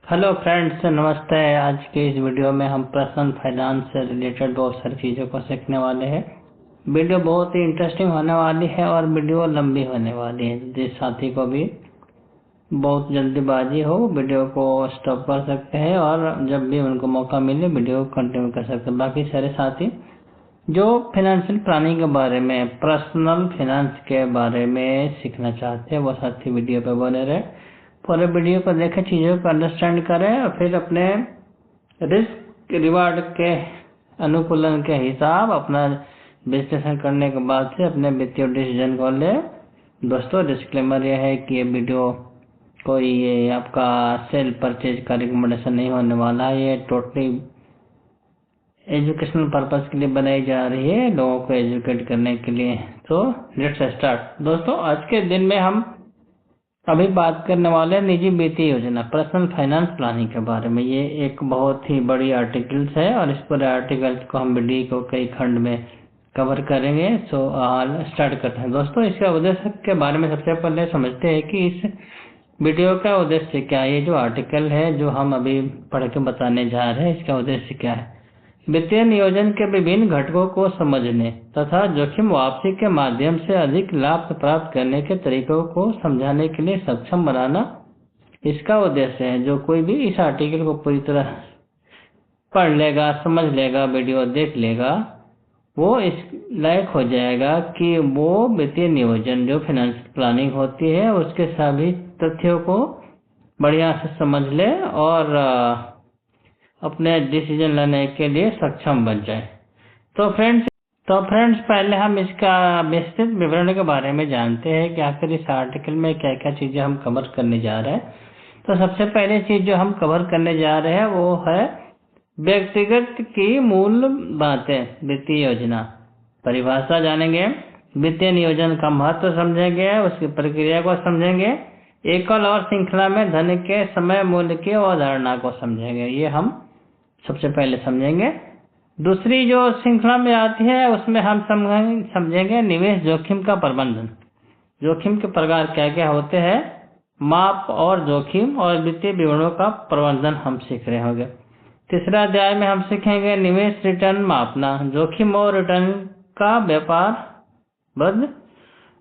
Hello friends, नमस्ते। आज के इस वीडियो में हम पर्सनल फाइनेंस से रिलेटेड बहुत सारी चीज़ों को सीखने वाले हैं। वीडियो बहुत ही इंटरेस्टिंग होने वाली है और वीडियो लंबी होने वाली है। जिस साथी को भी बहुत जल्दीबाजी हो वीडियो को स्टॉप कर सकते हैं और जब भी उनको मौका मिले वीडियो को कंटिन्यू कर सकते हैं। बाकी सारे साथी जो फाइनेंशियल प्लानिंग के बारे में, पर्सनल फाइनेंस के बारे में सीखना चाहते हैं वो साथी वीडियो पे बने रहे। पूरे वीडियो को देखें, चीज़ों को अंडरस्टैंड करें और फिर अपने रिस्क रिवार्ड के अनुकूलन के हिसाब अपना विश्लेषण करने के बाद से अपने वित्तीय डिसीजन को ले। दोस्तों, डिस्क्लेमर यह है कि ये वीडियो कोई ये आपका सेल परचेज का रिकमेंडेशन नहीं होने वाला है। ये टोटली एजुकेशनल पर्पस के लिए बनाई जा रही है, लोगों को एजुकेट करने के लिए। तो लेट्स स्टार्ट। दोस्तों, आज के दिन में हम अभी बात करने वाले हैं निजी वित्तीय योजना, पर्सनल फाइनेंस प्लानिंग के बारे में। ये एक बहुत ही बड़ी आर्टिकल्स है और इस पूरे आर्टिकल्स को हम वीडियो को कई खंड में कवर करेंगे। सो स्टार्ट करते हैं। दोस्तों, इसके उद्देश्य के बारे में सबसे पहले समझते हैं कि इस वीडियो का उद्देश्य क्या है। ये जो आर्टिकल है जो हम अभी पढ़ के बताने जा रहे हैं, इसका उद्देश्य क्या है। वित्तीय नियोजन के विभिन्न घटकों को समझने तथा जोखिम वापसी के माध्यम से अधिक लाभ प्राप्त करने के तरीकों को समझाने के लिए सक्षम बनाना इसका उद्देश्य है। जो कोई भी इस आर्टिकल को पूरी तरह पढ़ लेगा, समझ लेगा, वीडियो देख लेगा, वो इस लायक हो जाएगा कि वो वित्तीय नियोजन जो फाइनेंस प्लानिंग होती है उसके सभी तथ्यों को बढ़िया से समझ ले और अपने डिसीजन लेने के लिए सक्षम बन जाए। तो फ्रेंड्स पहले हम इसका विस्तृत विवरण के बारे में जानते हैं कि आखिर इस आर्टिकल में क्या क्या चीजें हम कवर करने जा रहे हैं। तो सबसे पहले चीज जो हम कवर करने जा रहे हैं वो है व्यक्तिगत की मूल बातें। वित्तीय योजना परिभाषा जानेंगे, वित्तीय नियोजन का महत्व समझेंगे, उसकी प्रक्रिया को समझेंगे, एकल और श्रृंखला में धन के समय मूल्य की अवधारणा को समझेंगे। ये हम सबसे पहले समझेंगे। दूसरी जो श्रृंखला में आती है उसमें हम समझेंगे निवेश जोखिम का प्रबंधन। जोखिम के प्रकार क्या क्या होते हैं, माप और जोखिम और वित्तीय विवरणों का प्रबंधन हम सीख रहे होंगे। तीसरा अध्याय में हम सीखेंगे निवेश रिटर्न मापना, जोखिम और रिटर्न का व्यापार बद्ध,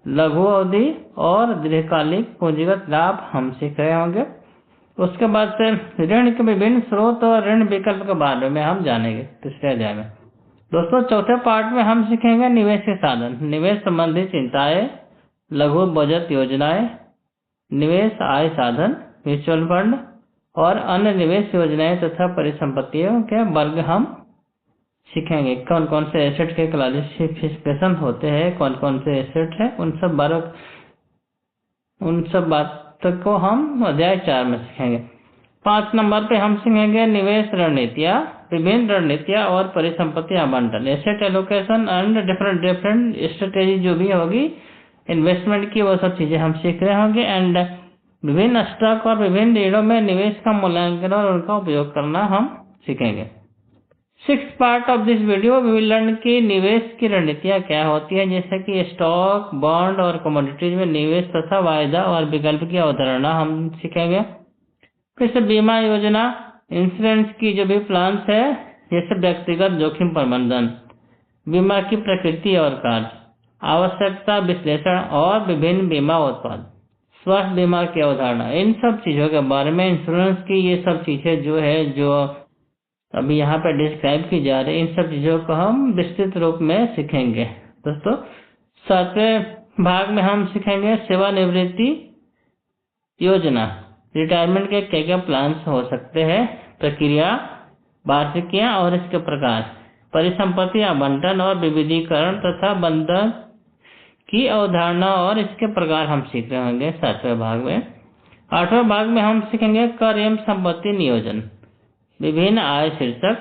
लघु अवधि और दीर्घकालिक पूंजीगत लाभ हम सीख रहे होंगे। उसके बाद से ऋण के विभिन्न स्रोत और ऋण विकल्प के बारे में हम जानेंगे तीसरे अध्याय में। दोस्तों, चौथे पार्ट में हम सीखेंगे निवेश के साधन, निवेश संबंधी चिंताएं, लघु बचत योजनाएं, निवेश आय साधन, म्यूचुअल फंड और अन्य निवेश योजनाएं तथा परिसंपत्तियों के वर्ग हम सीखेंगे। कौन कौन से एसेट के क्लासिफिकेशन होते हैं, कौन कौन से एसेट है, उन सब बातों को हम अध्याय 4 में सीखेंगे। 5 नंबर पे हम सीखेंगे निवेश रणनीतियाँ, विभिन्न रणनीतियाँ और परिसंपत्ति आवंटन, asset allocation and different strategy जो भी होगी इन्वेस्टमेंट की, वो सब चीजें हम सीख रहे होंगे। एंड विभिन्न स्टॉक और विभिन्न ऋणों में निवेश का मूल्यांकन और उनका उपयोग करना हम सीखेंगे। 6th part of this video we will learn की निवेश की रणनीतियाँ क्या होती है, जैसे कि स्टॉक, बॉन्ड और कमोडिटीज में निवेश तथा वायदा और विकल्प की अवधारणा हम सीखेंगे। फिर से बीमा योजना, इंश्योरेंस की जो भी प्लान्स है, जैसे व्यक्तिगत जोखिम प्रबंधन, बीमा की प्रकृति और कार्य, आवश्यकता विश्लेषण और विभिन्न बीमा उत्पाद, स्वास्थ्य बीमा की अवधारणा, इन सब चीजों के बारे में, इंश्योरेंस की ये सब चीजें जो है जो अभी यहाँ पे डिस्क्राइब की जा रही है, इन सब चीजों को हम विस्तृत रूप में सीखेंगे। दोस्तों, 7वें भाग में हम सीखेंगे सेवानिवृत्ति योजना, रिटायरमेंट के क्या क्या प्लान्स हो सकते हैं, प्रक्रिया, वार्षिकियां और इसके प्रकार, परिसंपत्ति आवंटन और विविधीकरण तथा बंधन की अवधारणा और इसके प्रकार हम सीख रहे होंगे 7वें भाग में। 8वें भाग में हम सीखेंगे कर एवं संपत्ति नियोजन, विभिन्न आय शीर्षक,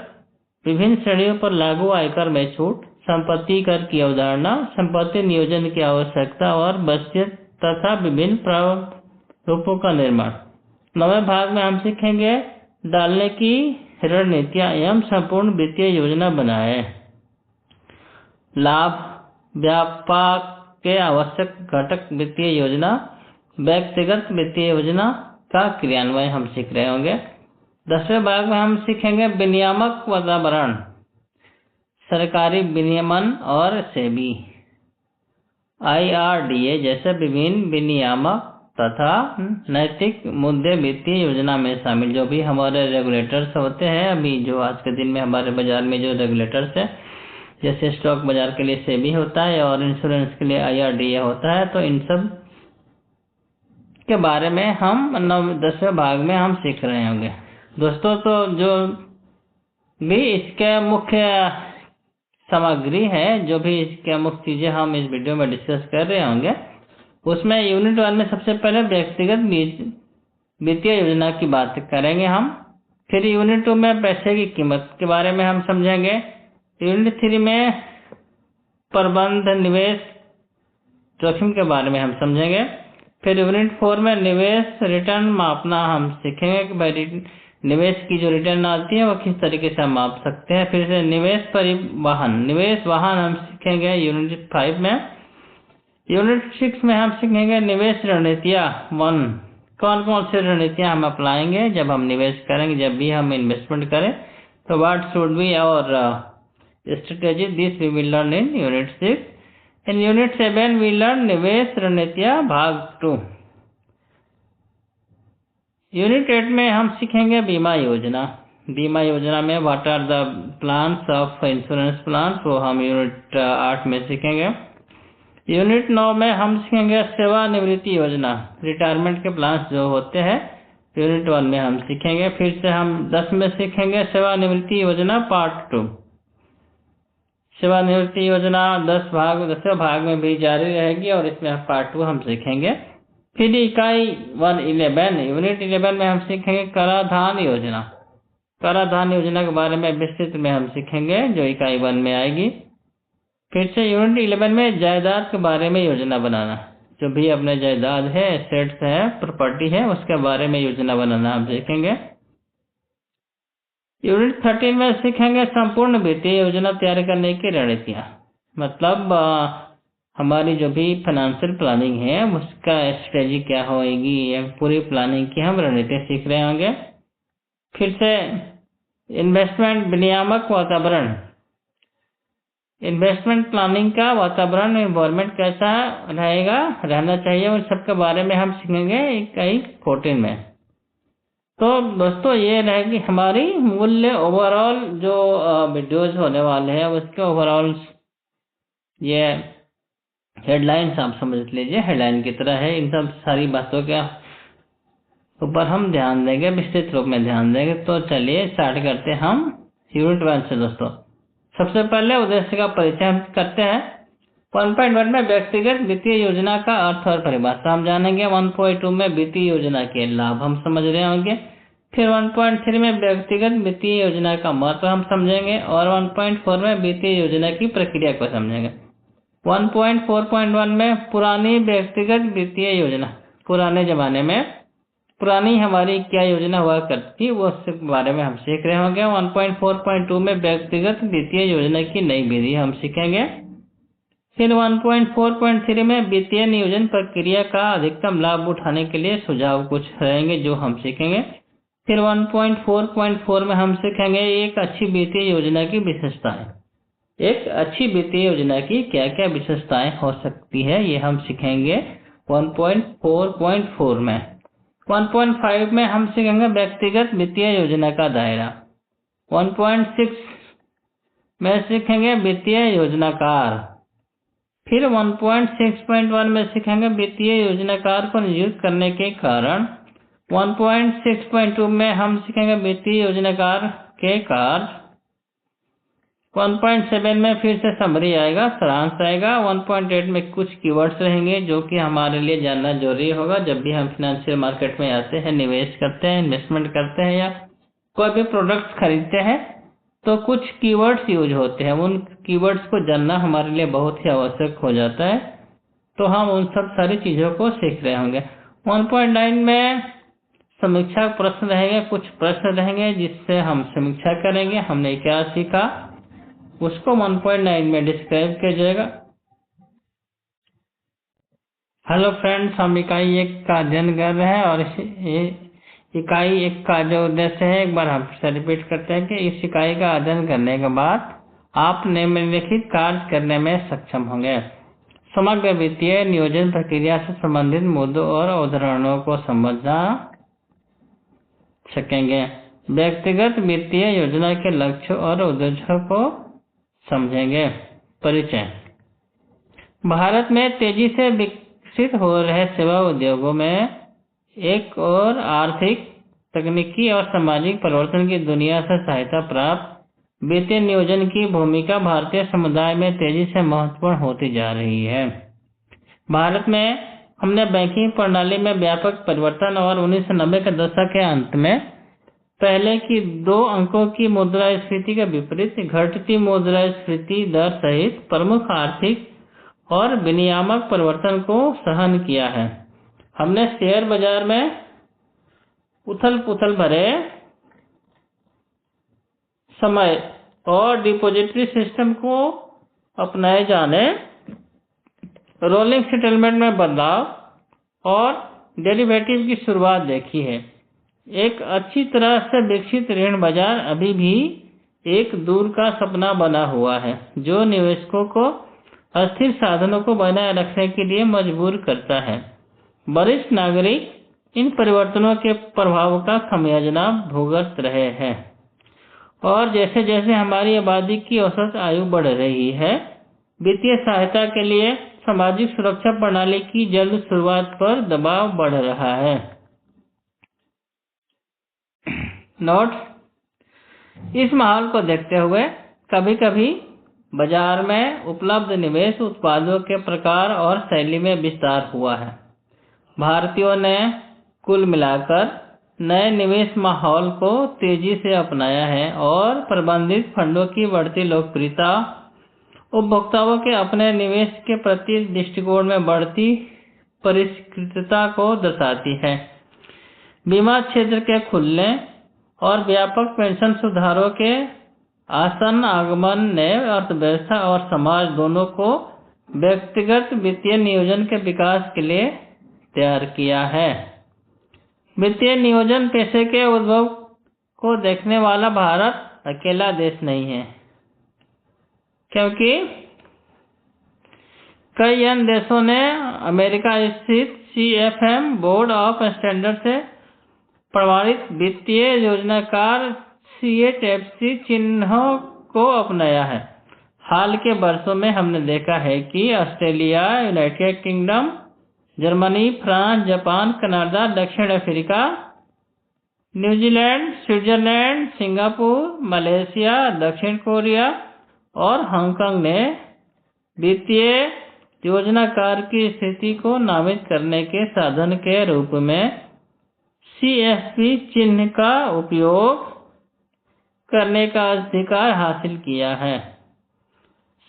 विभिन्न श्रेणियों पर लागू आयकर में छूट, संपत्ति कर की अवधारणा, संपत्ति नियोजन की आवश्यकता और वसीयत तथा विभिन्न प्रारूपों का निर्माण। 9वें भाग में हम सीखेंगे डालने की रणनीतियां एवं संपूर्ण वित्तीय योजना बनाए, लाभ व्यापार के आवश्यक घटक वित्तीय योजना, व्यक्तिगत वित्तीय योजना का क्रियान्वयन हम सीख रहे होंगे। 10वें भाग में हम सीखेंगे विनियामक वातावरण, सरकारी विनियमन और सेबी, IRDA जैसे विभिन्न विनियामक तथा नैतिक मुद्दे वित्तीय योजना में शामिल। जो भी हमारे रेगुलेटर्स होते हैं, अभी जो आज के दिन में हमारे बाजार में जो रेगुलेटर्स है, जैसे स्टॉक बाजार के लिए सेबी होता है और इंश्योरेंस के लिए IRDA होता है, तो इन सब के बारे में हम 10वें भाग में हम सीख रहे होंगे दोस्तों। तो जो भी इसके मुख्य सामग्री है, जो भी इसके मुख्य चीजें हम इस वीडियो में डिस्कस कर रहे होंगे, उसमें यूनिट 1 में सबसे पहले व्यक्तिगत वित्तीय योजना की बात करेंगे हम। फिर यूनिट 2 में पैसे की कीमत के बारे में हम समझेंगे। यूनिट 3 में प्रबंध निवेश जोखिम के बारे में हम समझेंगे। फिर यूनिट 4 में निवेश रिटर्न मापना हम सीखेंगे कि भाई निवेश की जो रिटर्न आती है वो किस तरीके से हम माप सकते हैं। फिर से निवेश वाहन हम सीखेंगे यूनिट 5 में। यूनिट 6 में हम सीखेंगे निवेश रणनीतियाँ 1, कौन कौन सी रणनीतियाँ हम अपनाएंगे जब हम निवेश करेंगे, जब भी हम इन्वेस्टमेंट करें, तो व्हाट शुड बी और strategy, this we will learn in unit 6। In unit 7 we learn निवेश रणनीतियाँ भाग 2। यूनिट 8 में हम सीखेंगे बीमा योजना। बीमा योजना में what are the plans of insurance plan, वो हम यूनिट 8 में सीखेंगे। यूनिट 9 में हम सीखेंगे सेवानिवृत्ति योजना, रिटायरमेंट के प्लान्स जो होते हैं, यूनिट 1 में हम सीखेंगे। फिर से हम 10 में सीखेंगे सेवानिवृत्ति योजना पार्ट 2। सेवानिवृत्ति योजना 10वें भाग में भी जारी रहेगी और इसमें पार्ट 2 हम सीखेंगे। फिर इकाई 11 यूनिट 11 में हम सीखेंगे कराधान योजना। कराधान योजना के बारे में विस्तृत में हम सीखेंगे, जो इकाई 1 में आएगी। फिर से यूनिट 11 में जायदाद के बारे में योजना बनाना, जो भी अपने जायदाद है, एसेट्स है, प्रॉपर्टी है, उसके बारे में योजना बनाना हम सीखेंगे। यूनिट 13 में सीखेंगे संपूर्ण वित्तीय योजना तैयार करने की रणनीतियाँ, मतलब हमारी जो भी फाइनेंशियल प्लानिंग है उसका स्ट्रेटजी क्या होगी, या पूरी प्लानिंग की हम रणनीति सीख रहे होंगे। फिर से इन्वेस्टमेंट विनियामक वातावरण, इन्वेस्टमेंट प्लानिंग का वातावरण, एनवायरनमेंट कैसा रहना चाहिए, उन सब के बारे में हम सीखेंगे इकाई 14 में। तो दोस्तों ये रहेगी हमारी मूल्य ओवरऑल जो वीडियोज होने वाले हैं, उसके ओवरऑल ये हेडलाइंस आप समझ लीजिए, हेडलाइन की तरह है। इन सब सारी बातों के ऊपर हम ध्यान देंगे, विस्तृत रूप में ध्यान देंगे। तो चलिए स्टार्ट करते हैं हम यूनिट 1 से दोस्तों। सबसे पहले उद्देश्य का परिचय हम करते हैं। 1.1 में व्यक्तिगत वित्तीय योजना का अर्थ और परिभाषा हम जानेंगे। 1.2 में वित्तीय योजना के लाभ हम समझ रहे होंगे। फिर 1.3 में व्यक्तिगत वित्तीय योजना का महत्व हम समझेंगे और 1.4 में वित्तीय योजना की प्रक्रिया को समझेंगे। 1.4.1 में पुरानी व्यक्तिगत वित्तीय योजना, पुराने जमाने में पुरानी हमारी क्या योजना हुआ करती थी, वो उसके बारे में हम सीख रहे होंगे। 1.4.2 में व्यक्तिगत वित्तीय योजना की नई विधि हम सीखेंगे। फिर 1.4.3 में वित्तीय नियोजन प्रक्रिया का अधिकतम लाभ उठाने के लिए सुझाव कुछ रहेंगे जो हम सीखेंगे। फिर 1.4.4 में हम सीखेंगे एक अच्छी वित्तीय योजना की विशेषताएं। एक अच्छी वित्तीय योजना की क्या क्या विशेषताएं हो सकती है, ये हम सीखेंगे 1.4.4 में। 1.5 में हम सीखेंगे व्यक्तिगत वित्तीय योजना का दायरा। 1.6 में सीखेंगे वित्तीय योजनाकार। फिर 1.6.1 में सीखेंगे वित्तीय योजनाकार को नियुक्त करने के कारण। 1.6.2 में हम सीखेंगे वित्तीय योजनाकार के कार्य। 1.7 में फिर से समरी आएगा, सारांश आएगा। 1.8 में कुछ कीवर्ड्स रहेंगे जो कि हमारे लिए जानना जरूरी होगा जब भी हम फाइनेंशियल मार्केट में आते हैं, निवेश करते हैं, इन्वेस्टमेंट करते हैं या कोई भी प्रोडक्ट्स खरीदते हैं, तो कुछ कीवर्ड्स यूज होते हैं। उन कीवर्ड्स को जानना हमारे लिए बहुत ही आवश्यक हो जाता है, तो हम उन सब सारी चीज़ों को सीख रहे होंगे। 1.9 में समीक्षा प्रश्न रहेंगे, कुछ प्रश्न रहेंगे जिससे हम समीक्षा करेंगे, हमने क्या सीखा उसको 1.9 में डिस्क्राइब किया जाएगा। हेलो फ्रेंड्स, हम इकाई 1 का अध्ययन कर रहे हैं और इकाई 1 का जो उद्देश्य है, एक बार हम फिर से रिपीट करते हैं कि इस इकाई का अध्ययन करने के बाद आप निम्नलिखित कार्य करने में सक्षम होंगे। समग्र वित्तीय नियोजन प्रक्रिया से संबंधित मुद्दों और अवधारणाओं को समझना सकेंगे। व्यक्तिगत वित्तीय योजना के लक्ष्य और उद्देश्यों को समझेंगे। परिचय। भारत में तेजी से विकसित हो रहे सेवा उद्योगों में एक और आर्थिक, तकनीकी और सामाजिक परिवर्तन की दुनिया से सहायता प्राप्त वित्तीय नियोजन की भूमिका भारतीय समुदाय में तेजी से महत्वपूर्ण होती जा रही है। भारत में हमने बैंकिंग प्रणाली में व्यापक परिवर्तन और 1990 के दशक के अंत में पहले की 2 अंकों की मुद्रास्फीति के विपरीत घटती मुद्रास्फीति दर सहित प्रमुख आर्थिक और विनियामक परिवर्तन को सहन किया है। हमने शेयर बाजार में उथल-पुथल भरे समय और डिपॉजिटरी सिस्टम को अपनाए जाने, रोलिंग सेटलमेंट में बदलाव और डेरिवेटिव की शुरुआत देखी है। एक अच्छी तरह से विकसित ऋण बाजार अभी भी एक दूर का सपना बना हुआ है, जो निवेशकों को अस्थिर साधनों को बनाए रखने के लिए मजबूर करता है। वरिष्ठ नागरिक इन परिवर्तनों के प्रभाव का खमियाजा भुगत रहे हैं और जैसे जैसे हमारी आबादी की औसत आयु बढ़ रही है, वित्तीय सहायता के लिए सामाजिक सुरक्षा प्रणाली की जल्द शुरुआत पर दबाव बढ़ रहा है। नोट: इस माहौल को देखते हुए कभी कभी बाजार में उपलब्ध निवेश उत्पादों के प्रकार और शैली में विस्तार हुआ है। भारतीयों ने कुल मिलाकर नए निवेश माहौल को तेजी से अपनाया है और प्रबंधित फंडों की बढ़ती लोकप्रियता उपभोक्ताओं के अपने निवेश के प्रति दृष्टिकोण में बढ़ती परिष्कृतता को दर्शाती है। बीमा क्षेत्र के खुलने और व्यापक पेंशन सुधारों के आसन्न आगमन ने अर्थव्यवस्था और समाज दोनों को व्यक्तिगत वित्तीय नियोजन के विकास के लिए तैयार किया है। वित्तीय नियोजन पेशे के उद्भव को देखने वाला भारत अकेला देश नहीं है, क्योंकि कई अन्य देशों ने अमेरिका स्थित CFM बोर्ड ऑफ स्टैंडर्ड से प्रमाणित वित्तीय योजनाकार CHFC चिन्हों को अपनाया है। हाल के वर्षों में हमने देखा है कि Australia, United Kingdom, Germany, France, Japan, Canada, दक्षिण Africa, New Zealand, Switzerland, Singapore, Malaysia, दक्षिण कोरिया और हांगकांग ने वित्तीय योजनाकार की स्थिति को नामित करने के साधन के रूप में CFP चिन्ह का उपयोग करने का अधिकार हासिल किया है।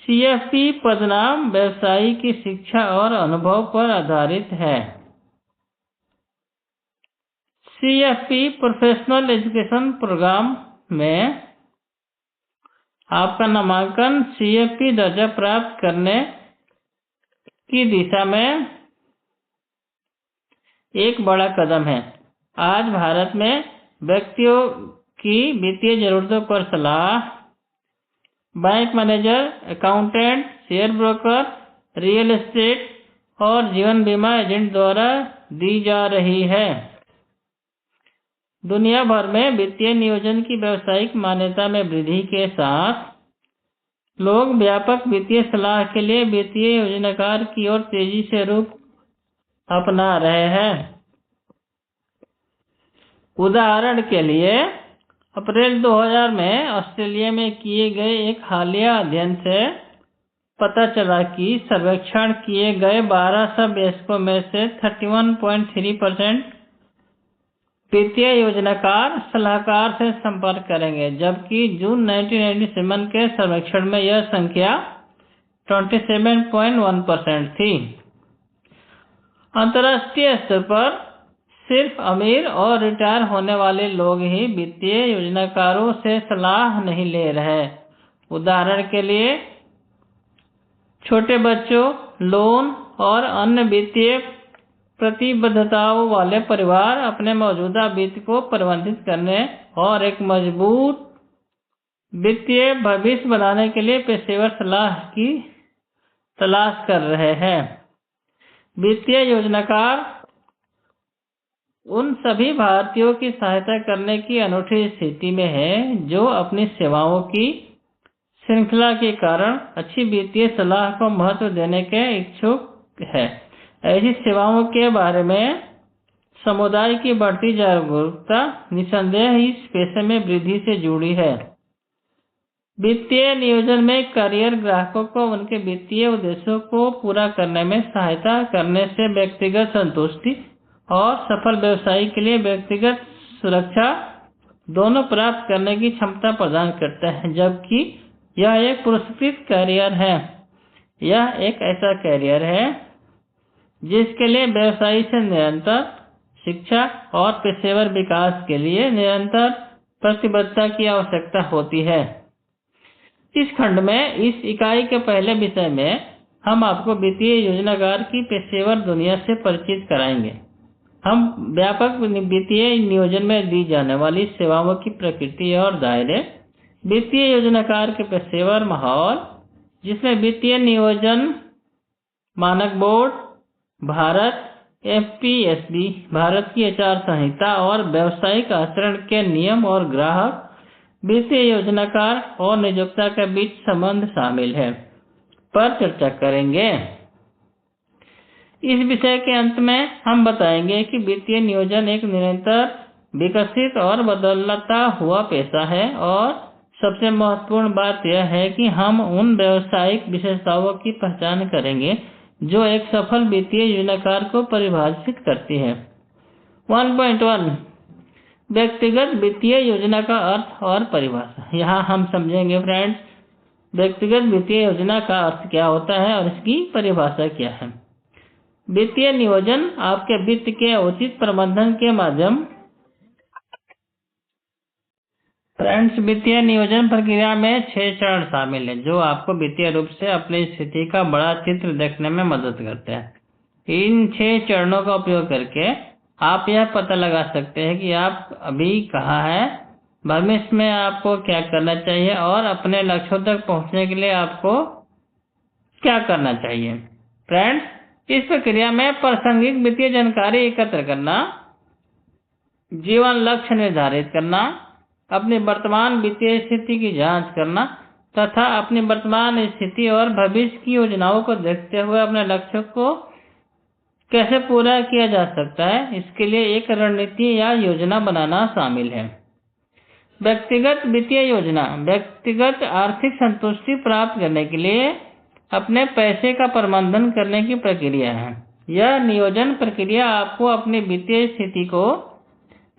CFP पदनाम व्यवसायी की शिक्षा और अनुभव पर आधारित है। CFP प्रोफेशनल एजुकेशन प्रोग्राम में आपका नामांकन CFP दर्जा प्राप्त करने की दिशा में एक बड़ा कदम है। आज भारत में व्यक्तियों की वित्तीय जरूरतों पर सलाह bank manager, accountant, share broker, real estate और जीवन बीमा एजेंट द्वारा दी जा रही है। दुनिया भर में वित्तीय नियोजन की व्यावसायिक मान्यता में वृद्धि के साथ लोग व्यापक वित्तीय सलाह के लिए वित्तीय योजनाकार की ओर तेजी से रुख अपना रहे हैं। उदाहरण के लिए, अप्रैल 2000 में ऑस्ट्रेलिया में किए गए एक हालिया अध्ययन से पता चला कि सर्वेक्षण किए गए 12 वयस्कों में से 31.3% वित्तीय योजनाकार सलाहकार से संपर्क करेंगे, जबकि जून 1997 के सर्वेक्षण में यह संख्या 27.1% थी। अंतर्राष्ट्रीय स्तर पर सिर्फ अमीर और रिटायर होने वाले लोग ही वित्तीय योजनाकारों से सलाह नहीं ले रहे। उदाहरण के लिए, छोटे बच्चों, लोन और अन्य वित्तीय प्रतिबद्धताओं वाले परिवार अपने मौजूदा वित्त को प्रबंधित करने और एक मजबूत वित्तीय भविष्य बनाने के लिए पेशेवर सलाह की तलाश कर रहे हैं। वित्तीय योजनाकार उन सभी भारतीयों की सहायता करने की अनूठी स्थिति में है जो अपनी सेवाओं की श्रृंखला के कारण अच्छी वित्तीय सलाह को महत्व देने के इच्छुक है। ऐसी सेवाओं के बारे में समुदाय की बढ़ती जागरूकता निसंदेह इस पेशे में वृद्धि से जुड़ी है। वित्तीय नियोजन में करियर ग्राहकों को उनके वित्तीय उद्देश्यों को पूरा करने में सहायता करने से व्यक्तिगत संतुष्टि और सफल व्यवसाय के लिए व्यक्तिगत सुरक्षा दोनों प्राप्त करने की क्षमता प्रदान करता है, जबकि यह एक पुरस्कृत करियर है। यह एक ऐसा करियर है जिसके लिए व्यवसाय से निरंतर शिक्षा और पेशेवर विकास के लिए निरंतर प्रतिबद्धता की आवश्यकता होती है। इस खंड में इस इकाई के पहले विषय में हम आपको वित्तीय योजनाकार की पेशेवर दुनिया से परिचित कराएंगे। हम व्यापक वित्तीय नियोजन में दी जाने वाली सेवाओं की प्रकृति और दायरे, वित्तीय योजनाकार के पेशेवर माहौल जिसमें वित्तीय नियोजन मानक बोर्ड, भारत, FPSB, भारत की आचार संहिता और व्यावसायिक आचरण के नियम और ग्राहक वित्तीय योजनाकार और नियोक्ता के बीच संबंध शामिल है पर चर्चा करेंगे। इस विषय के अंत में हम बताएंगे कि वित्तीय नियोजन एक निरंतर विकसित और बदलता हुआ पेशा है और सबसे महत्वपूर्ण बात यह है कि हम उन व्यावसायिक विशेषताओं की पहचान करेंगे जो एक सफल वित्तीय योजनाकार को परिभाषित करती है। 1.1 व्यक्तिगत वित्तीय योजना का अर्थ और परिभाषा। यहाँ हम समझेंगे फ्रेंड्स, व्यक्तिगत वित्तीय योजना का अर्थ क्या होता है और इसकी परिभाषा क्या है। वित्तीय नियोजन आपके वित्त के उचित प्रबंधन के माध्यम फ्रेंड्स, वित्तीय नियोजन प्रक्रिया में 6 चरण शामिल हैं जो आपको वित्तीय रूप से अपनी स्थिति का बड़ा चित्र देखने में मदद करते हैं। इन 6 चरणों का उपयोग करके आप यह पता लगा सकते हैं कि आप अभी कहाँ हैं, भविष्य में आपको क्या करना चाहिए और अपने लक्ष्यों तक पहुँचने के लिए आपको क्या करना चाहिए। फ्रेंड्स, इस प्रक्रिया में प्रासंगिक वित्तीय जानकारी एकत्र करना, जीवन लक्ष्य निर्धारित करना, अपनी वर्तमान वित्तीय स्थिति की जांच करना तथा अपनी वर्तमान स्थिति और भविष्य की योजनाओं को देखते हुए अपने लक्ष्यों को कैसे पूरा किया जा सकता है, इसके लिए एक रणनीति या योजना बनाना शामिल है। व्यक्तिगत वित्तीय योजना व्यक्तिगत आर्थिक संतुष्टि प्राप्त करने के लिए अपने पैसे का प्रबंधन करने की प्रक्रिया है। यह नियोजन प्रक्रिया आपको अपनी वित्तीय स्थिति को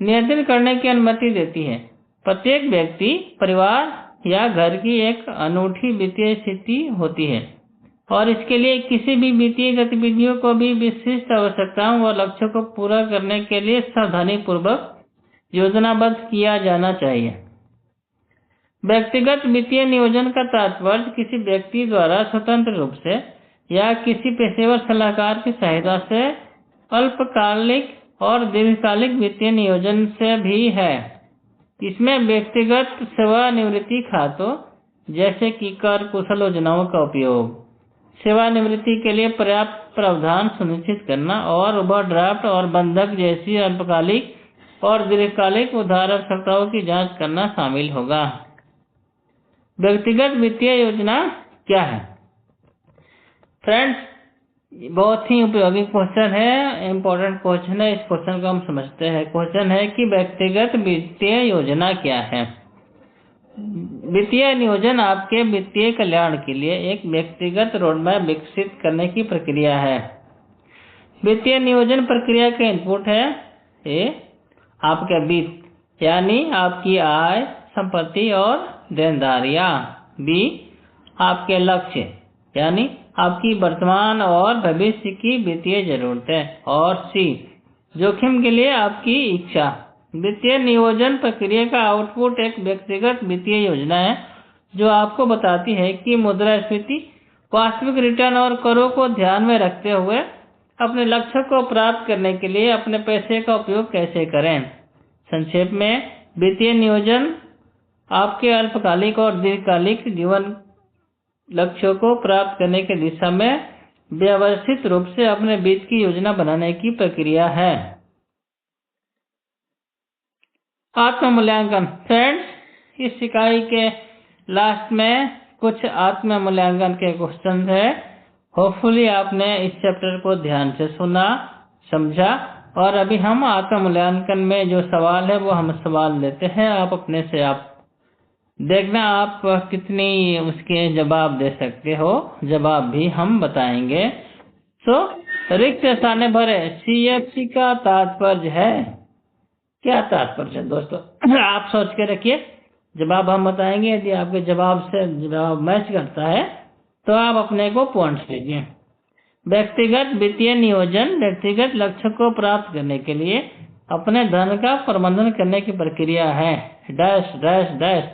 नियंत्रित करने की अनुमति देती है। प्रत्येक व्यक्ति, परिवार या घर की एक अनूठी वित्तीय स्थिति होती है और इसके लिए किसी भी वित्तीय गतिविधियों को भी विशिष्ट आवश्यकताओं और लक्ष्यों को पूरा करने के लिए सावधानीपूर्वक योजनाबद्ध किया जाना चाहिए। व्यक्तिगत वित्तीय नियोजन का तात्पर्य किसी व्यक्ति द्वारा स्वतंत्र रूप से या किसी पेशेवर सलाहकार की सहायता से अल्पकालिक और दीर्घकालिक वित्तीय नियोजन से भी है। इसमें व्यक्तिगत सेवानिवृत्ति खातों जैसे कि कर कुशल योजनाओं का उपयोग, सेवानिवृत्ति के लिए पर्याप्त प्रावधान सुनिश्चित करना और ओवरड्राफ्ट और बंधक जैसी अल्पकालिक और दीर्घकालिक उधार आवश्यकताओं की जांच करना शामिल होगा। व्यक्तिगत वित्तीय योजना क्या है? फ्रेंड्स, बहुत ही उपयोगी क्वेश्चन है, इम्पोर्टेंट क्वेश्चन है। इस क्वेश्चन को हम समझते हैं। क्वेश्चन है कि व्यक्तिगत वित्तीय योजना क्या है? वित्तीय नियोजन आपके वित्तीय कल्याण के लिए एक व्यक्तिगत रोडमैप विकसित करने की प्रक्रिया है। वित्तीय नियोजन प्रक्रिया के इनपुट है ए, आपका वित्त यानी आपकी आय, संपत्ति और देनदारियां। बी, आपके लक्ष्य यानी आपकी वर्तमान और भविष्य की वित्तीय जरूरतें। और सी, जोखिम के लिए आपकी इच्छा। वित्तीय नियोजन प्रक्रिया का आउटपुट एक व्यक्तिगत वित्तीय योजना है जो आपको बताती है कि मुद्रास्फीति, वास्तविक रिटर्न और करों को ध्यान में रखते हुए अपने लक्ष्य को प्राप्त करने के लिए अपने पैसे का उपयोग कैसे करें। संक्षेप में, वित्तीय नियोजन आपके अल्पकालिक और दीर्घकालिक जीवन लक्ष्यों को प्राप्त करने की दिशा में व्यवस्थित रूप से अपने वित्त की योजना बनाने की प्रक्रिया है। आत्म मूल्यांकन। फ्रेंड्स, इस इकाई के लास्ट में कुछ आत्म मूल्यांकन के क्वेश्चन है। होपफुली आपने इस चैप्टर को ध्यान से सुना, समझा, और अभी हम आत्म मूल्यांकन में जो सवाल है वो हम सवाल लेते हैं। आप अपने से आप देखना आप कितनी उसके जवाब दे सकते हो। जवाब भी हम बताएंगे। तो रिक्त स्थान भरे। CFC का तात्पर्य है, क्या तात्पर्य है दोस्तों? आप सोच के रखिए, जवाब हम बताएंगे। यदि आपके जवाब से जवाब मैच करता है तो आप अपने को पॉइंट्स दीजिए। व्यक्तिगत वित्तीय नियोजन व्यक्तिगत लक्ष्य को प्राप्त करने के लिए अपने धन का प्रबंधन करने की प्रक्रिया है। Dash dash dash.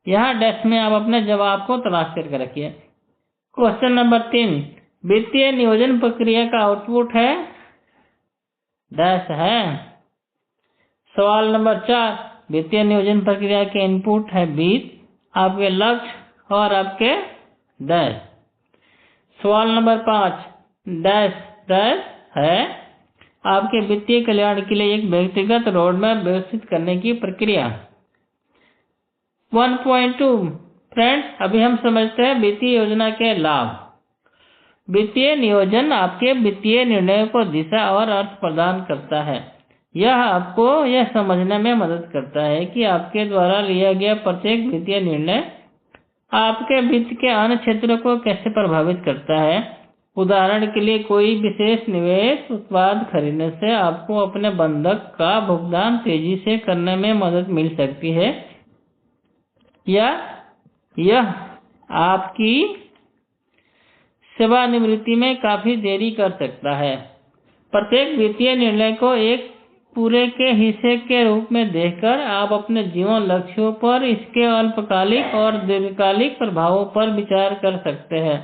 यहाँ डैश में आप अपने जवाब को तलाश करके रखिए। क्वेश्चन नंबर 3, वित्तीय नियोजन प्रक्रिया का आउटपुट है डैश है। सवाल नंबर 4, वित्तीय नियोजन प्रक्रिया के इनपुट है वित्त, आपके लक्ष्य और आपके डैश। सवाल नंबर 5, डैश डैश है आपके वित्तीय कल्याण के लिए एक व्यक्तिगत रोडमैप विकसित करने की प्रक्रिया। 1.2 फ्रेंड्स, अभी हम समझते हैं वित्तीय योजना के लाभ। वित्तीय नियोजन आपके वित्तीय निर्णयों को दिशा और अर्थ प्रदान करता है। यह आपको यह समझने में मदद करता है कि आपके द्वारा लिया गया प्रत्येक वित्तीय निर्णय आपके वित्त के अन्य क्षेत्रों को कैसे प्रभावित करता है। उदाहरण के लिए, कोई विशेष निवेश उत्पाद खरीदने से आपको अपने बंधक का भुगतान तेजी से करने में मदद मिल सकती है, या यह आपकी सेवानिवृत्ति में काफी देरी कर सकता है। प्रत्येक वित्तीय निर्णय को एक पूरे के हिस्से के रूप में देखकर आप अपने जीवन लक्ष्यों पर इसके अल्पकालिक और दीर्घकालिक प्रभावों पर विचार कर सकते हैं।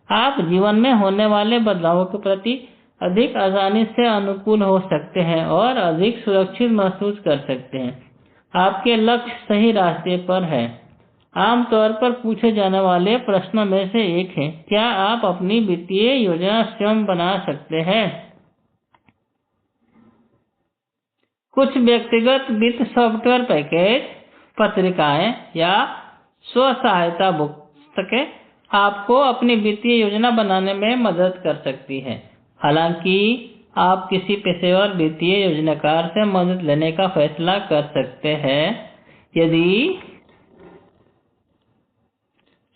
आप जीवन में होने वाले बदलावों के प्रति अधिक आसानी से अनुकूल हो सकते हैं और अधिक सुरक्षित महसूस कर सकते हैं। आपके लक्ष्य सही रास्ते पर है। आमतौर पर पूछे जाने वाले प्रश्नों में से एक है, क्या आप अपनी वित्तीय योजना स्वयं बना सकते हैं? कुछ व्यक्तिगत वित्त सॉफ्टवेयर पैकेज, पत्रिकाएं या स्व सहायता पुस्तकें आपको अपनी वित्तीय योजना बनाने में मदद कर सकती हैं। हालांकि आप किसी पेशेवर वित्तीय योजनाकार से मदद लेने का फैसला कर सकते हैं यदि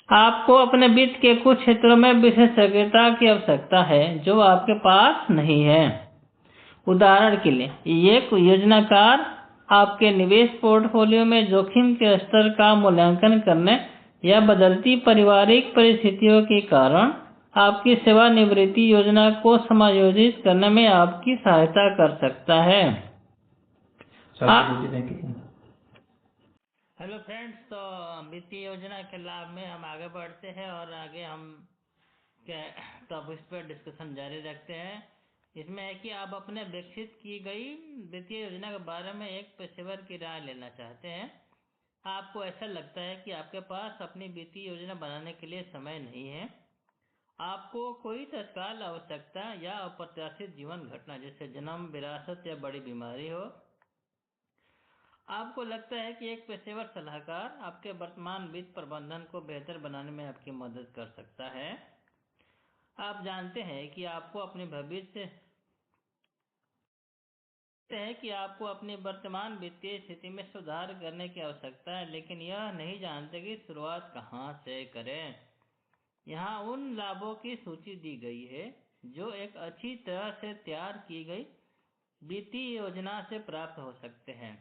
आपको अपने वित्त के कुछ क्षेत्रों में विशेषज्ञता की आवश्यकता है जो आपके पास नहीं है। उदाहरण के लिए, एक योजनाकार आपके निवेश पोर्टफोलियो में जोखिम के स्तर का मूल्यांकन करने या बदलती पारिवारिक परिस्थितियों के कारण आपकी सेवानिवृत्ति योजना को समायोजित करने में आपकी सहायता कर सकता है। हेलो फ्रेंड्स, तो वित्तीय योजना के लाभ में हम आगे बढ़ते हैं और आगे हम टॉपिक्स पर डिस्कशन जारी रखते हैं। इसमें है कि आप अपने विकसित की गई वित्तीय योजना के बारे में एक पेशेवर की राय लेना चाहते हैं। आपको ऐसा लगता है कि आपके पास अपनी वित्तीय योजना बनाने के लिए समय नहीं है। आपको कोई तत्काल आवश्यकता या अप्रत्याशित जीवन घटना जैसे जन्म, विरासत या बड़ी बीमारी हो। आपको लगता है कि एक पेशेवर सलाहकार आपके वर्तमान वित्त प्रबंधन को बेहतर बनाने में आपकी मदद कर सकता है। आप जानते हैं कि आपको अपनी वर्तमान वित्तीय स्थिति में सुधार करने की आवश्यकता है, लेकिन यह नहीं जानते कि शुरुआत कहां से करें। यहाँ उन लाभों की सूची दी गई है जो एक अच्छी तरह से तैयार की गई वित्तीय योजना से प्राप्त हो सकते हैं।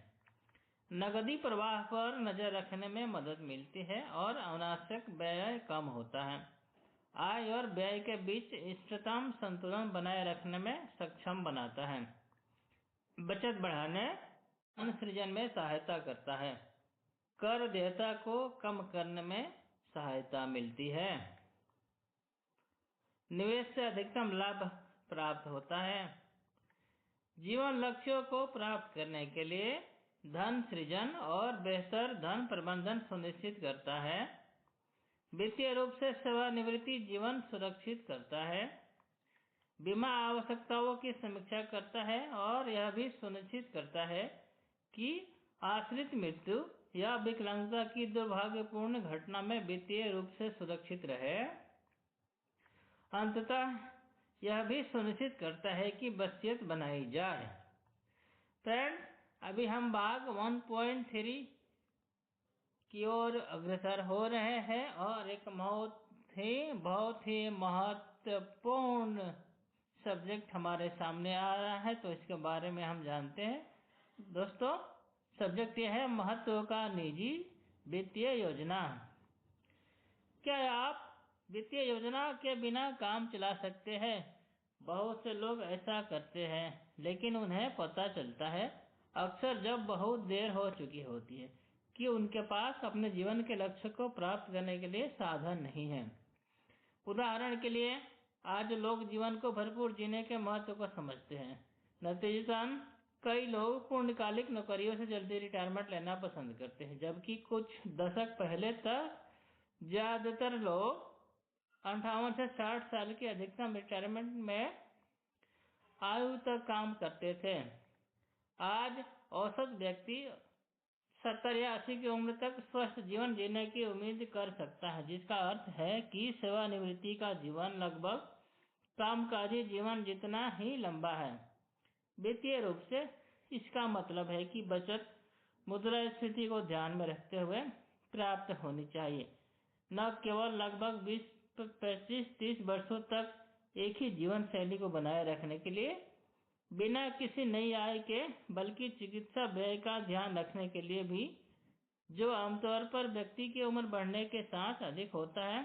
नकदी प्रवाह पर नजर रखने में मदद मिलती है और अनावश्यक व्यय कम होता है। आय और व्यय के बीच इष्टतम संतुलन बनाए रखने में सक्षम बनाता है। बचत बढ़ाने, धन सृजन में सहायता करता है। कर देयता को कम करने में सहायता मिलती है। निवेश से अधिकतम लाभ प्राप्त होता है। जीवन लक्ष्यों को प्राप्त करने के लिए धन सृजन और बेहतर धन प्रबंधन सुनिश्चित करता है। वित्तीय रूप से सेवानिवृत्ति जीवन सुरक्षित करता है। बीमा आवश्यकताओं की समीक्षा करता है और यह भी सुनिश्चित करता है कि आश्रित मृत्यु या विकलांगता की दुर्भाग्यपूर्ण घटना में वित्तीय रूप से सुरक्षित रहे। अंततः यह भी सुनिश्चित करता है कि वसीयत बनाई जाए। फ्रेंड्स, अभी हम भाग 1.3 की ओर अग्रसर हो रहे हैं और एक बहुत ही महत्वपूर्ण सब्जेक्ट हमारे सामने आ रहा है, तो इसके बारे में हम जानते हैं। दोस्तों, सब्जेक्ट यह है महत्व का निजी वित्तीय योजना। क्या आप वित्तीय योजना के बिना काम चला सकते हैं? बहुत से लोग ऐसा करते हैं, लेकिन उन्हें पता चलता है अक्सर जब बहुत देर हो चुकी होती है कि उनके पास अपने जीवन के लक्ष्य को प्राप्त करने के लिए साधन नहीं है। उदाहरण के लिए, आज लोग जीवन को भरपूर जीने के महत्व को समझते हैं। नतीजतन कई लोग पूर्णकालिक नौकरियों से जल्दी रिटायरमेंट लेना पसंद करते हैं, जबकि कुछ दशक पहले तक ज्यादातर लोग 58 से 60 साल की अधिकतम रिटायरमेंट में आयु तक काम करते थे। आज औसत व्यक्ति 70 या 80 की उम्र तक स्वस्थ जीवन जीने की उम्मीद कर सकता है, जिसका अर्थ है कि सेवानिवृत्ति का जीवन लगभग कामकाजी जीवन जितना ही लंबा है। वित्तीय रूप से इसका मतलब है कि बचत मुद्रास्फीति को ध्यान में रखते हुए प्राप्त होनी चाहिए, न केवल लगभग 20, 25, 30 वर्षों तक एक ही जीवन शैली को बनाए रखने के लिए बिना किसी नई आय के, बल्कि चिकित्सा व्यय का ध्यान रखने के लिए भी, जो आमतौर पर व्यक्ति की उम्र बढ़ने के साथ अधिक होता है।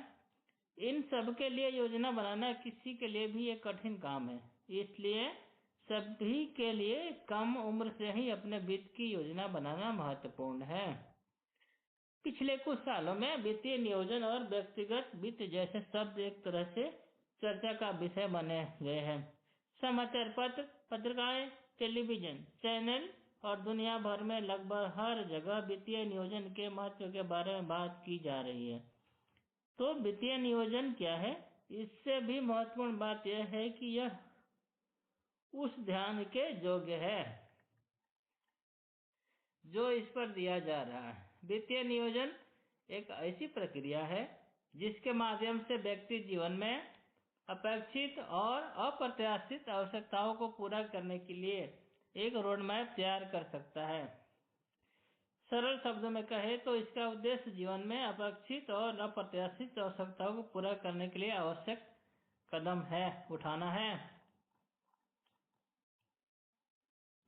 इन सब के लिए योजना बनाना किसी के लिए भी एक कठिन काम है, इसलिए सभी के लिए कम उम्र से ही अपने वित्त की योजना बनाना महत्वपूर्ण है। पिछले कुछ सालों में वित्तीय नियोजन और व्यक्तिगत वित्त जैसे शब्द एक तरह से चर्चा का विषय बने गए हैं। समाचार पत्र, पत्रिकाएं, टेलीविजन चैनल और दुनिया भर में लगभग हर जगह वित्तीय नियोजन के महत्व के बारे में बात की जा रही है। तो वित्तीय नियोजन क्या है? इससे भी महत्वपूर्ण बात यह है कि यह उस ध्यान के योग्य है जो इस पर दिया जा रहा है। वित्तीय नियोजन एक ऐसी प्रक्रिया है जिसके माध्यम से व्यक्ति जीवन में अपेक्षित और अप्रत्याशित आवश्यकताओं को पूरा करने के लिए एक रोडमैप तैयार कर सकता है। सरल शब्दों में कहे तो इसका उद्देश्य जीवन में अपेक्षित और अप्रत्याशित आवश्यकताओं को पूरा करने के लिए आवश्यक कदम उठाना है।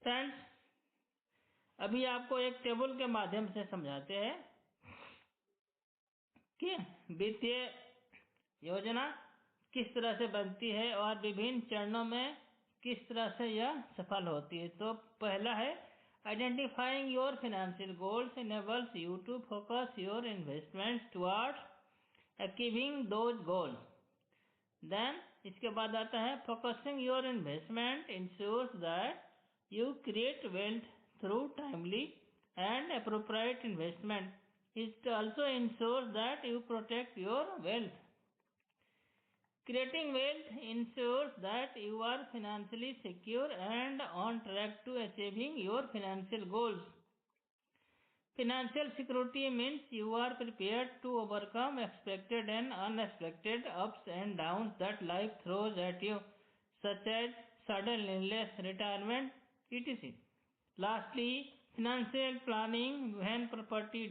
फ्रेंड्स, अभी आपको एक टेबल के माध्यम से समझाते हैं कि वित्तीय योजना किस तरह से बनती है और विभिन्न चरणों में किस तरह से यह सफल होती है। तो पहला है identifying your financial goals enables you to focus your investments towards achieving those goals. Then इसके बाद आता है focusing your investment ensures that you create wealth through timely and appropriate investment. It also ensures that you protect your wealth. Creating wealth ensures that you are financially secure and on track to achieving your financial goals. Financial security means you are prepared to overcome expected and unexpected ups and downs that life throws at you, such as sudden illness, retirement, etc. Lastly, financial planning when properly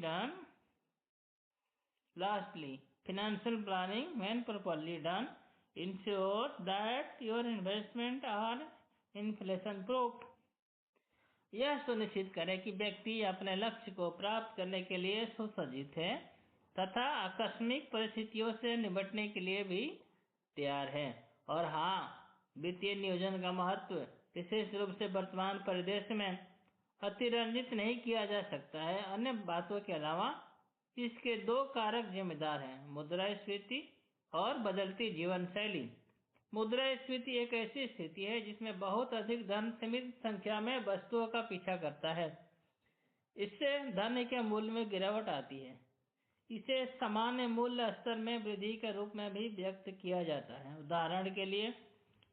done ensures that your investments are inflation proof. यह सुनिश्चित करें कि व्यक्ति अपने लक्ष्य को प्राप्त करने के लिए सुसज्जित है तथा आकस्मिक परिस्थितियों से निपटने के लिए भी तैयार है। और हाँ, वित्तीय नियोजन का महत्व विशेष रूप से वर्तमान परिदृश्य में अतिरंजित नहीं किया जा सकता है। अन्य बातों के अलावा इसके दो कारक जिम्मेदार हैं: मुद्रास्फीति और बदलती जीवन शैली। मुद्रास्फीति एक ऐसी स्थिति है जिसमें बहुत अधिक धन सीमित संख्या में वस्तुओं का पीछा करता है। इससे धन के मूल्य में गिरावट आती है। इसे सामान्य मूल्य स्तर में वृद्धि के रूप में भी व्यक्त किया जाता है। उदाहरण के लिए,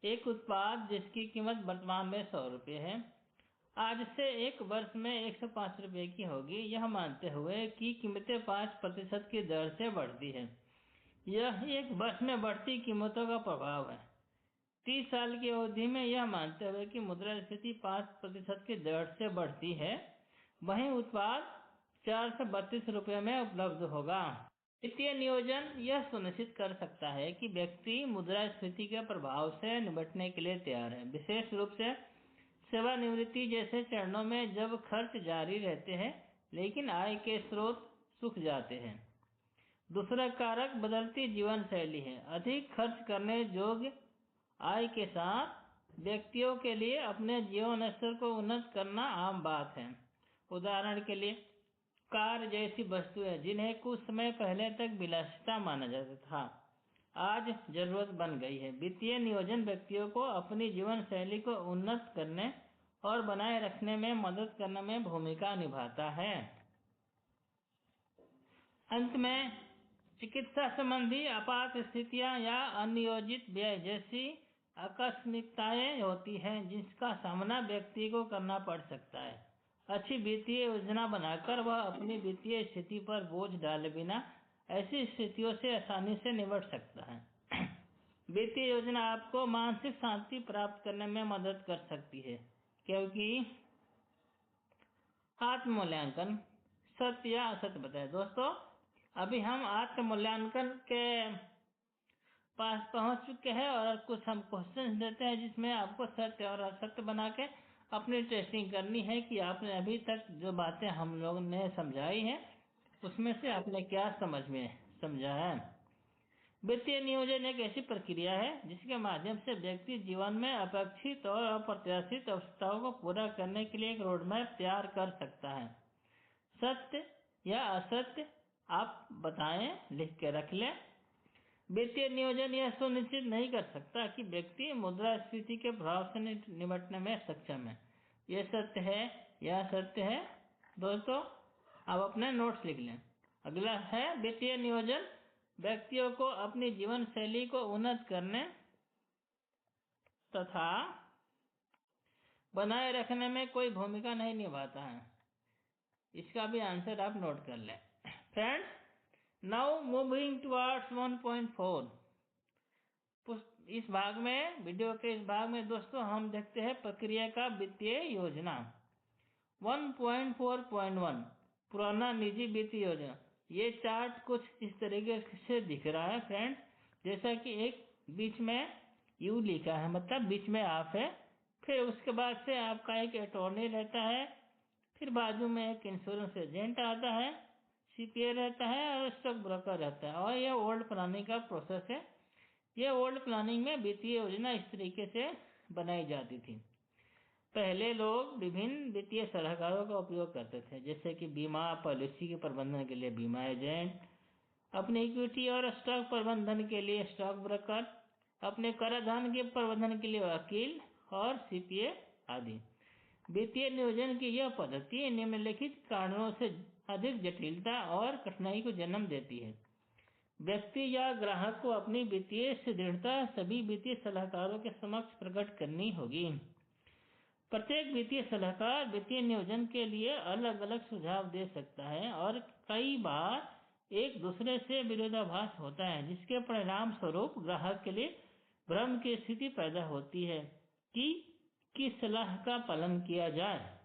एक उत्पाद जिसकी कीमत वर्तमान में 100 रुपये है, आज से एक वर्ष में 105 रुपये की होगी, यह मानते हुए कि कीमतें 5% की दर से बढ़ती है। यह एक वर्ष में बढ़ती कीमतों का प्रभाव है। 30 साल की अवधि में यह मानते हुए कि मुद्रास्फीति 5% की दर से बढ़ती है, वहीं उत्पाद 4 से 32 रुपये में उपलब्ध होगा। वित्तीय नियोजन यह सुनिश्चित कर सकता है कि व्यक्ति मुद्रास्फीति के प्रभाव से निपटने के लिए तैयार है, विशेष रूप से सेवानिवृत्ति जैसे चरणों में जब खर्च जारी रहते हैं लेकिन आय के स्रोत सूख जाते हैं। दूसरा कारक बदलती जीवन शैली है। अधिक खर्च करने योग्य आय के साथ व्यक्तियों के लिए अपने जीवन स्तर को उन्नत करना आम बात है। उदाहरण के लिए, कार जैसी वस्तुएं जिन्हें कुछ समय पहले तक विलासिता माना जाता था, आज जरूरत बन गई है। वित्तीय नियोजन व्यक्तियों को अपनी जीवन शैली को उन्नत करने और बनाए रखने में मदद करने में भूमिका निभाता है। अंत में, चिकित्सा संबंधी आपात स्थितियां या अनियोजित व्यय जैसी आकस्मिकताएं होती हैं जिसका सामना व्यक्ति को करना पड़ सकता है। अच्छी वित्तीय योजना बनाकर वह अपनी वित्तीय स्थिति पर बोझ डाले बिना ऐसी स्थितियों से आसानी से निपट सकता है। वित्तीय योजना आपको मानसिक शांति प्राप्त करने में मदद कर सकती है, क्योंकि आत्म-मूल्यांकन सत्य या असत्य बताए। दोस्तों, अभी हम आत्म-मूल्यांकन के पास पहुंच चुके हैं और कुछ हम क्वेश्चंस देते हैं जिसमें आपको सत्य और असत्य बना के अपनी टेस्टिंग करनी है कि आपने अभी तक जो बातें हम लोगों ने समझाई हैं उसमें से आपने क्या समझा है। वित्तीय नियोजन एक ऐसी प्रक्रिया है जिसके माध्यम से व्यक्ति जीवन में अपेक्षित और अप्रत्याशित आवश्यकताओं को पूरा करने के लिए एक रोडमैप तैयार कर सकता है। सत्य या असत्य आप बताएं, लिख के रख लें। वित्तीय नियोजन यह सुनिश्चित नहीं कर सकता कि व्यक्ति मुद्रास्फीति के प्रभाव से निपटने में सक्षम है। यह सत्य है या असत्य है। दोस्तों, आप अपने नोट्स लिख लें। अगला है, वित्तीय नियोजन व्यक्तियों को अपनी जीवन शैली को उन्नत करने तथा बनाए रखने में कोई भूमिका नहीं निभाता है। इसका भी आंसर आप नोट कर लें। Friends, now moving towards 1.4। इस भाग में, वीडियो के इस भाग में दोस्तों हम देखते हैं प्रक्रिया का वित्तीय योजना। 1.4.1 पुराना निजी वित्तीय योजना। ये चार्ट कुछ इस तरीके से दिख रहा है फ्रेंड्स, जैसा कि एक बीच में यू लिखा है, मतलब बीच में आप है, फिर उसके बाद से आपका एक अटॉर्नी रहता है, फिर बाजू में एक इंश्योरेंस एजेंट आता है, सीपीए रहता है और स्टॉक ब्रोकर रहता है। और यह ओल्ड प्लानिंग का प्रोसेस है। यह ओल्ड प्लानिंग में वित्तीय योजना इस तरीके से बनाई जाती थी। पहले लोग विभिन्न वित्तीय सलाहकारों का उपयोग करते थे, जैसे कि बीमा पॉलिसी के प्रबंधन के लिए बीमा एजेंट, अपने इक्विटी और स्टॉक प्रबंधन के लिए स्टॉक ब्रोकर, अपने कराधान के प्रबंधन के लिए वकील और सीपीए आदि। वित्तीय नियोजन की यह पद्धति निम्नलिखित कारणों से अधिक जटिलता और कठिनाई को जन्म देती है। व्यक्ति या ग्राहक को अपनी वित्तीय सुदृढ़ता सभी वित्तीय सलाहकारों के समक्ष प्रकट करनी होगी। प्रत्येक वित्तीय सलाहकार वित्तीय नियोजन के लिए अलग अलग सुझाव दे सकता है और कई बार एक दूसरे से विरोधाभास होता है, जिसके परिणाम स्वरूप ग्राहक के लिए भ्रम की स्थिति पैदा होती है कि किस सलाह का पालन किया जाए।